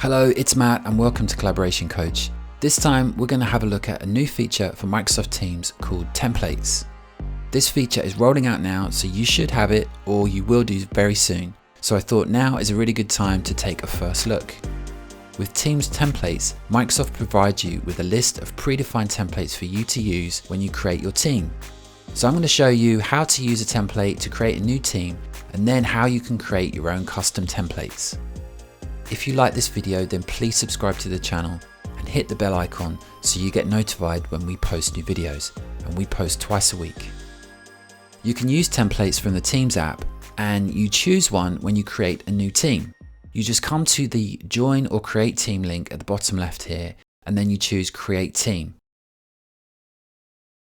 Hello, it's Matt and welcome to Collaboration Coach. This time we're going to have a look at a new feature for Microsoft Teams called templates. This feature is rolling out now, so you should have it or you will do very soon. So I thought now is a really good time to take a first look. With Teams templates, Microsoft provides you with a list of predefined templates for you to use when you create your team. So I'm going to show you how to use a template to create a new team and then how you can create your own custom templates. If you like this video, then please subscribe to the channel and hit the bell icon so you get notified when we post new videos, and we post twice a week. You can use templates from the Teams app, and you choose one when you create a new team. You just come to the join or create team link at the bottom left here, and then you choose create team.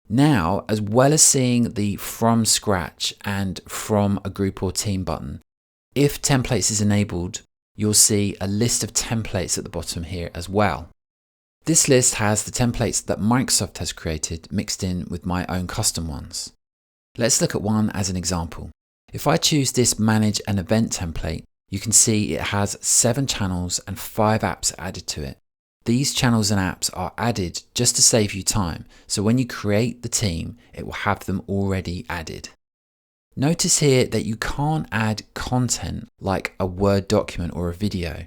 Now, as well as seeing the from scratch and from a group or team button, if templates is enabled, you'll see a list of templates at the bottom here as well. This list has the templates that Microsoft has created mixed in with my own custom ones. Let's look at one as an example. If I choose this manage an event template, you can see it has 7 channels and 5 apps added to it. These channels and apps are added just to save you time, so when you create the team, it will have them already added. Notice here that you can't add content like a Word document or a video.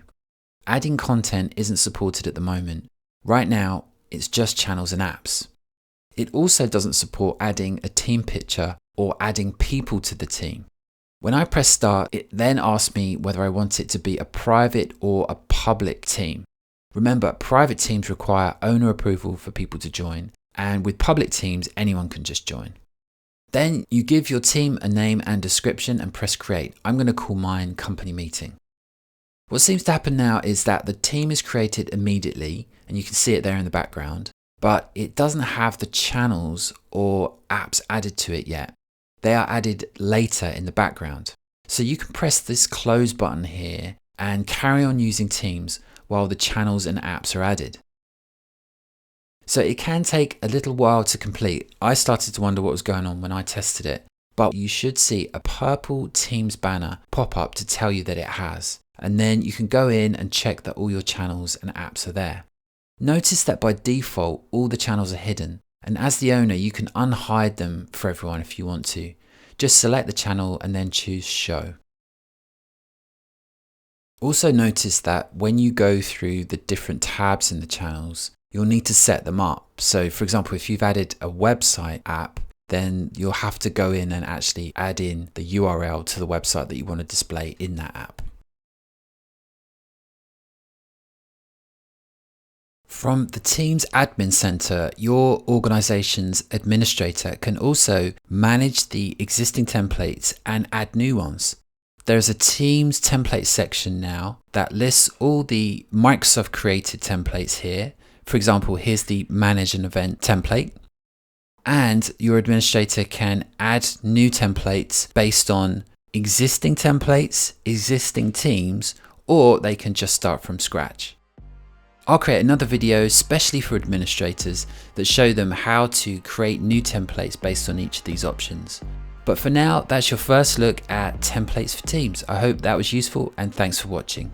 Adding content isn't supported at the moment. Right now, it's just channels and apps. It also doesn't support adding a team picture or adding people to the team. When I press start, it then asks me whether I want it to be a private or a public team. Remember, private teams require owner approval for people to join, and with public teams, anyone can just join. Then you give your team a name and description and press create. I'm going to call mine company meeting. What seems to happen now is that the team is created immediately, and you can see it there in the background, but it doesn't have the channels or apps added to it yet. They are added later in the background. So you can press this close button here and carry on using Teams while the channels and apps are added. So it can take a little while to complete. I started to wonder what was going on when I tested it, but you should see a purple Teams banner pop up to tell you that it has. And then you can go in and check that all your channels and apps are there. Notice that by default, all the channels are hidden. And as the owner, you can unhide them for everyone if you want to. Just select the channel and then choose show. Also notice that when you go through the different tabs in the channels, you'll need to set them up. So for example, if you've added a website app, then you'll have to go in and actually add in the URL to the website that you want to display in that app. From the Teams Admin Center, your organization's administrator can also manage the existing templates and add new ones. There's a Teams template section now that lists all the Microsoft created templates here. For example, here's the manage an event template, and your administrator can add new templates based on existing templates, existing teams, or they can just start from scratch. I'll create another video especially for administrators that show them how to create new templates based on each of these options. But for now, that's your first look at templates for Teams. I hope that was useful, and thanks for watching.